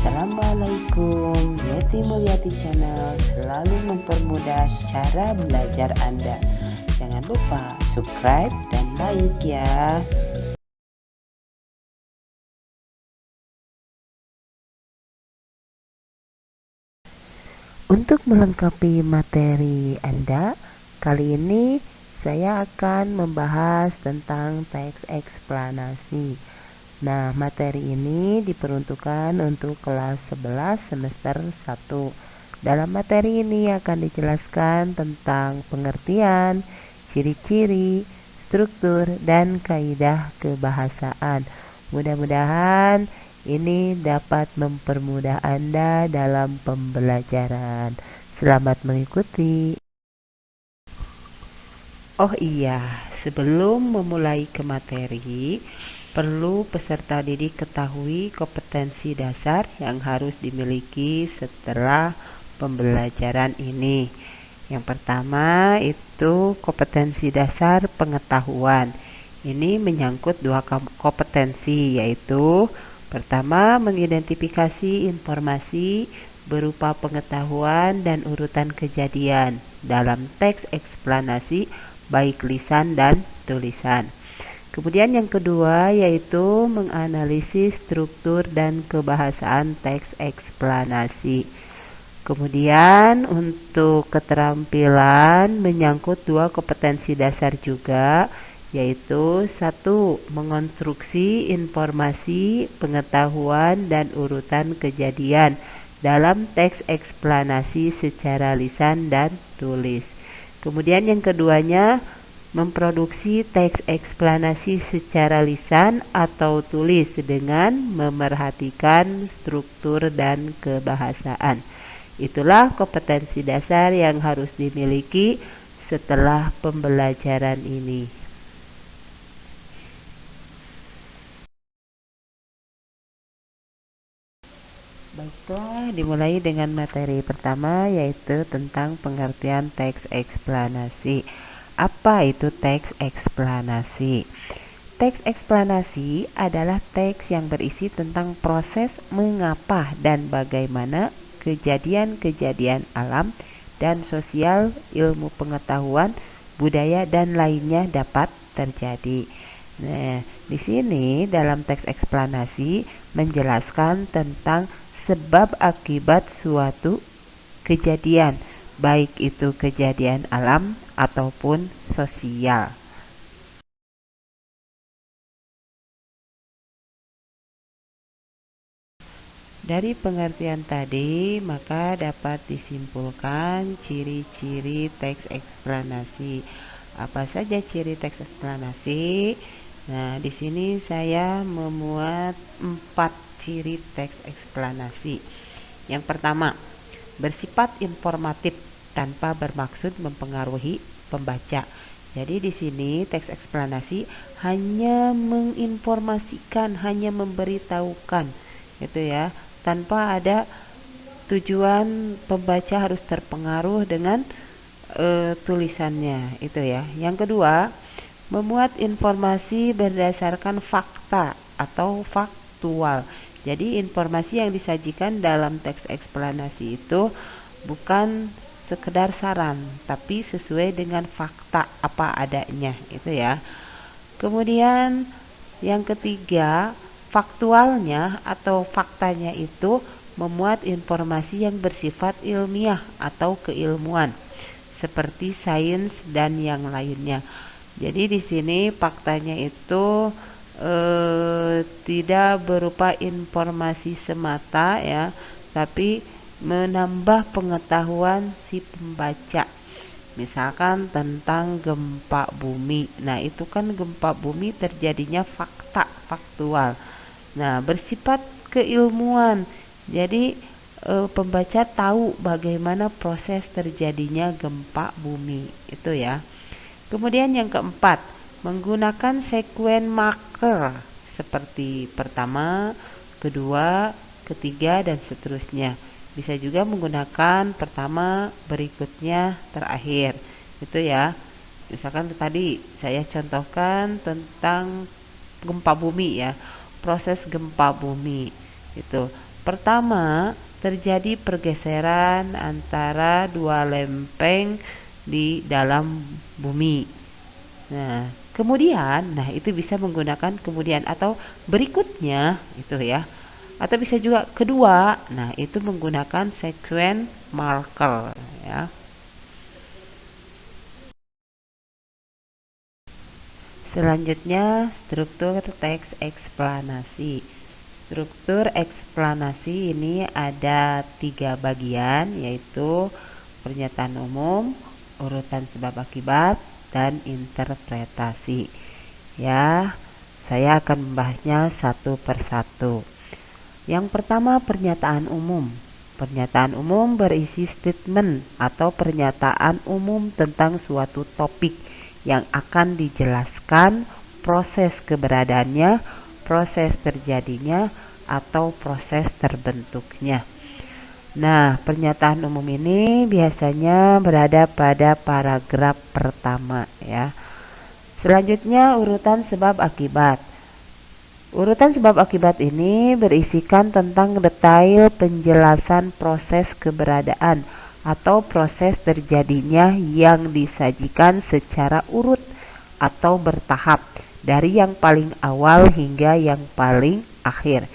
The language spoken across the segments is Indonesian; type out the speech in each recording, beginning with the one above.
Assalamualaikum, Yeti Mulyati Channel selalu mempermudah cara belajar Anda. Jangan lupa subscribe dan like ya. Untuk melengkapi materi Anda, kali ini saya akan membahas tentang teks eksplanasi. Nah, materi ini diperuntukkan untuk kelas 11 semester 1. Dalam materi ini akan dijelaskan tentang pengertian, ciri-ciri, struktur, dan kaidah kebahasaan. Mudah-mudahan ini dapat mempermudah Anda dalam pembelajaran. Selamat mengikuti. Oh iya, sebelum memulai ke materi, perlu peserta didik ketahui kompetensi dasar yang harus dimiliki setelah pembelajaran ini. Yang pertama itu kompetensi dasar pengetahuan. Ini menyangkut dua kompetensi, yaitu pertama, mengidentifikasi informasi berupa pengetahuan dan urutan kejadian dalam teks eksplanasi baik lisan dan tulisan. Kemudian yang kedua yaitu menganalisis struktur dan kebahasaan teks eksplanasi. Kemudian untuk keterampilan menyangkut dua kompetensi dasar juga, yaitu satu, mengonstruksi informasi, pengetahuan, dan urutan kejadian dalam teks eksplanasi secara lisan dan tulis. Kemudian yang keduanya, memproduksi teks eksplanasi secara lisan atau tulis dengan memerhatikan struktur dan kebahasaan. Itulah kompetensi dasar yang harus dimiliki setelah pembelajaran ini. Baiklah, dimulai dengan materi pertama yaitu tentang pengertian teks eksplanasi. Apa itu teks eksplanasi? Teks eksplanasi adalah teks yang berisi tentang proses mengapa dan bagaimana kejadian-kejadian alam dan sosial, ilmu pengetahuan, budaya, dan lainnya dapat terjadi. Nah, di sini dalam teks eksplanasi menjelaskan tentang sebab akibat suatu kejadian, baik itu kejadian alam ataupun sosial. Dari pengertian tadi, maka dapat disimpulkan ciri-ciri teks eksplanasi. Apa saja ciri teks eksplanasi? Nah, di sini saya memuat 4 ciri teks eksplanasi. Yang pertama, bersifat informatif tanpa bermaksud mempengaruhi pembaca. Jadi di sini teks eksplanasi hanya menginformasikan, hanya memberitahukan, gitu ya, tanpa ada tujuan pembaca harus terpengaruh dengan tulisannya, itu ya. Yang kedua, memuat informasi berdasarkan fakta atau faktual. Jadi informasi yang disajikan dalam teks eksplanasi itu bukan sekedar saran, tapi sesuai dengan fakta apa adanya, itu ya. Kemudian yang ketiga, faktualnya atau faktanya itu memuat informasi yang bersifat ilmiah atau keilmuan, seperti sains dan yang lainnya. Jadi di sini faktanya itu tidak berupa informasi semata ya, tapi menambah pengetahuan si pembaca. Misalkan tentang gempa bumi. Nah, itu kan gempa bumi terjadinya fakta, faktual. Nah, bersifat keilmuan. Jadi pembaca tahu bagaimana proses terjadinya gempa bumi. Itu ya. Kemudian yang keempat, menggunakan sekuen marker seperti pertama, kedua, ketiga, dan seterusnya. Bisa juga menggunakan pertama, berikutnya, terakhir. Itu ya. Misalkan tadi saya contohkan tentang gempa bumi ya. Proses gempa bumi. Itu. Pertama, terjadi pergeseran antara dua lempeng di dalam bumi. Nah, kemudian, itu bisa menggunakan kemudian atau berikutnya itu ya. Atau bisa juga kedua. Nah, itu menggunakan sequence marker ya. Selanjutnya, struktur teks eksplanasi. Struktur eksplanasi ini ada 3 bagian, yaitu pernyataan umum, urutan sebab akibat, dan interpretasi. Ya, saya akan membahasnya satu persatu. Yang pertama, pernyataan umum. Pernyataan umum berisi statement atau pernyataan umum tentang suatu topik yang akan dijelaskan proses keberadaannya, proses terjadinya, atau proses terbentuknya. Nah, pernyataan umum ini biasanya berada pada paragraf pertama ya. Selanjutnya, urutan sebab akibat. Urutan sebab akibat ini berisikan tentang detail penjelasan proses keberadaan atau proses terjadinya yang disajikan secara urut atau bertahap dari yang paling awal hingga yang paling akhir.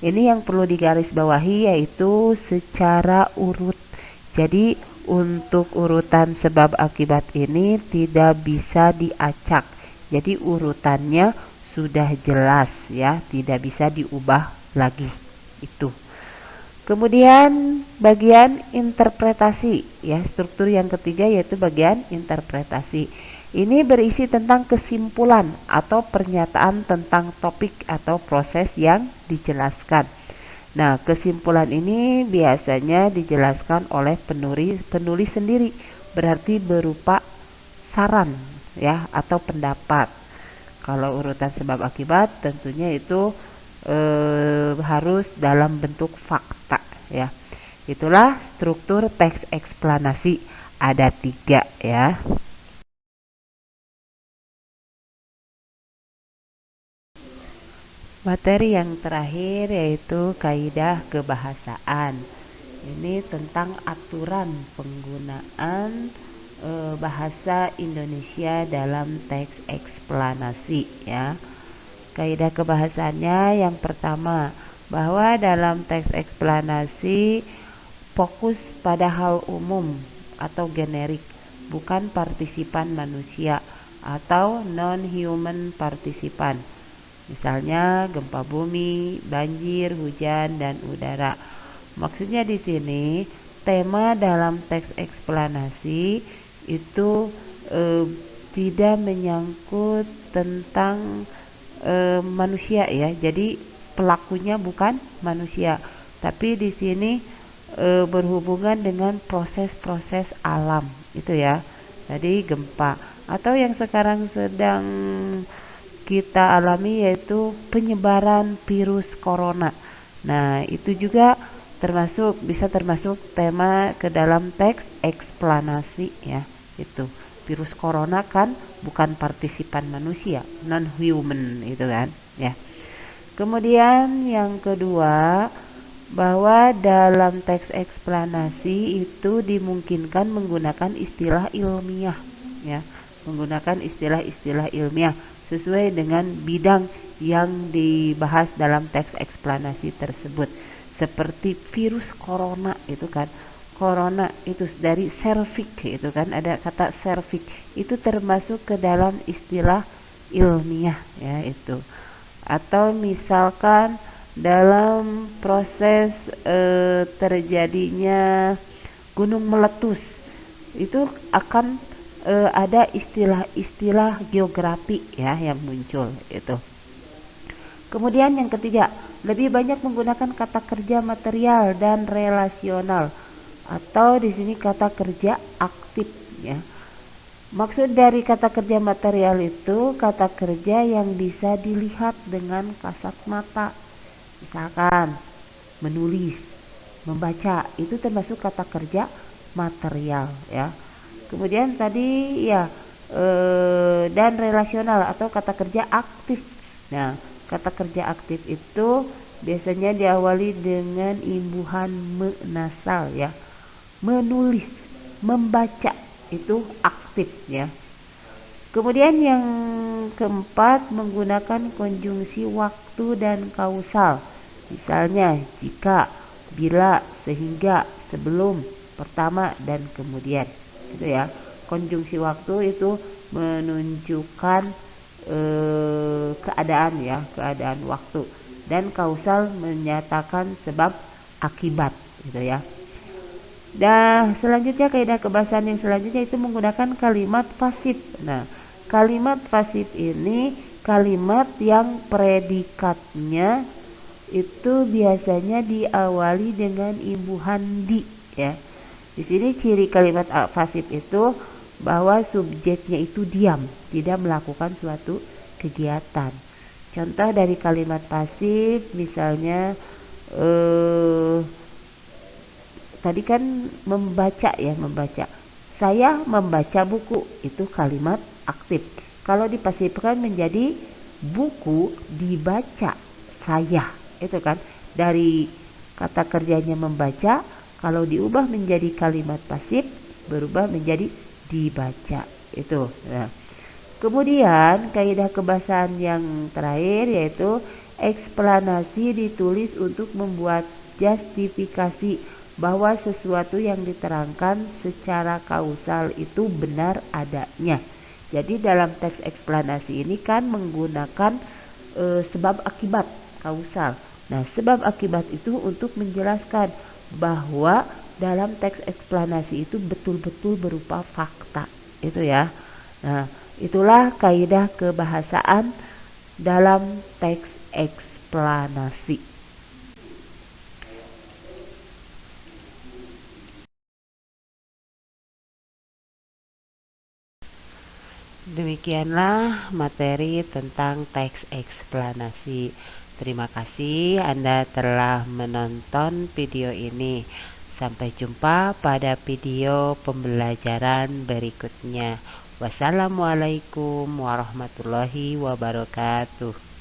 Ini yang perlu digarisbawahi, yaitu secara urut. Jadi untuk urutan sebab akibat ini tidak bisa diacak. Jadi urutannya sudah jelas ya, tidak bisa diubah lagi itu. Kemudian bagian interpretasi ya, struktur yang ketiga yaitu bagian interpretasi. Ini berisi tentang kesimpulan atau pernyataan tentang topik atau proses yang dijelaskan. Nah, kesimpulan ini biasanya dijelaskan oleh penulis sendiri, berarti berupa saran ya atau pendapat. Kalau urutan sebab akibat tentunya itu harus dalam bentuk fakta ya. Itulah struktur teks eksplanasi, ada 3 ya. Materi yang terakhir yaitu kaidah kebahasaan. Ini tentang aturan penggunaan bahasa Indonesia dalam teks eksplanasi ya. Kaidah kebahasaannya yang pertama, bahwa dalam teks eksplanasi fokus pada hal umum atau generik, bukan partisipan manusia atau non-human partisipan. Misalnya gempa bumi, banjir, hujan, dan udara. Maksudnya di sini tema dalam teks eksplanasi itu tidak menyangkut tentang manusia ya. Jadi pelakunya bukan manusia, tapi di sini berhubungan dengan proses-proses alam itu ya. Jadi gempa atau yang sekarang sedang kita alami yaitu penyebaran virus corona. Nah, itu juga bisa termasuk tema ke dalam teks eksplanasi ya. Itu virus corona kan bukan partisipan manusia, non human itu kan ya. Kemudian yang kedua, bahwa dalam teks eksplanasi itu dimungkinkan menggunakan istilah ilmiah ya, menggunakan istilah-istilah ilmiah sesuai dengan bidang yang dibahas dalam teks eksplanasi tersebut. Seperti virus corona itu kan, corona itu dari cervix itu kan, ada kata cervix itu termasuk ke dalam istilah ilmiah ya itu. Atau misalkan dalam proses terjadinya gunung meletus itu akan ada istilah-istilah geografi ya yang muncul itu. Kemudian yang ketiga, lebih banyak menggunakan kata kerja material dan relasional atau di sini kata kerja aktif ya. Maksud dari kata kerja material itu kata kerja yang bisa dilihat dengan kasat mata. Misalkan menulis, membaca, itu termasuk kata kerja material ya. Kemudian tadi ya dan relasional atau kata kerja aktif. Nah, kata kerja aktif itu biasanya diawali dengan imbuhan me nasal ya. Menulis, membaca itu aktif ya. Kemudian yang keempat menggunakan konjungsi waktu dan kausal. Misalnya jika, bila, sehingga, sebelum, pertama, dan kemudian. Gitu ya. Konjungsi waktu itu menunjukkan keadaan ya, keadaan waktu. Dan kausal menyatakan sebab akibat gitu ya. Dan selanjutnya kaidah kebahasaan yang selanjutnya itu menggunakan kalimat pasif. Nah, kalimat pasif ini kalimat yang predikatnya itu biasanya diawali dengan imbuhan di ya. Di sini ciri kalimat pasif itu bahwa subjeknya itu diam, tidak melakukan suatu kegiatan. Contoh dari kalimat pasif misalnya tadi kan membaca ya, membaca. Saya membaca buku, itu kalimat aktif. Kalau dipasifkan menjadi buku dibaca saya, itu kan dari kata kerjanya membaca, kalau diubah menjadi kalimat pasif berubah menjadi dibaca itu. Nah, kemudian kaidah kebahasaan yang terakhir yaitu eksplanasi ditulis untuk membuat justifikasi bahwa sesuatu yang diterangkan secara kausal itu benar adanya. Jadi dalam teks eksplanasi ini kan menggunakan sebab akibat kausal. Nah, sebab akibat itu untuk menjelaskan bahwa dalam teks eksplanasi itu betul-betul berupa fakta. Itu ya. Nah, itulah kaidah kebahasaan dalam teks eksplanasi. Demikianlah materi tentang teks eksplanasi. Terima kasih Anda telah menonton video ini. Sampai jumpa pada video pembelajaran berikutnya. Wassalamualaikum warahmatullahi wabarakatuh.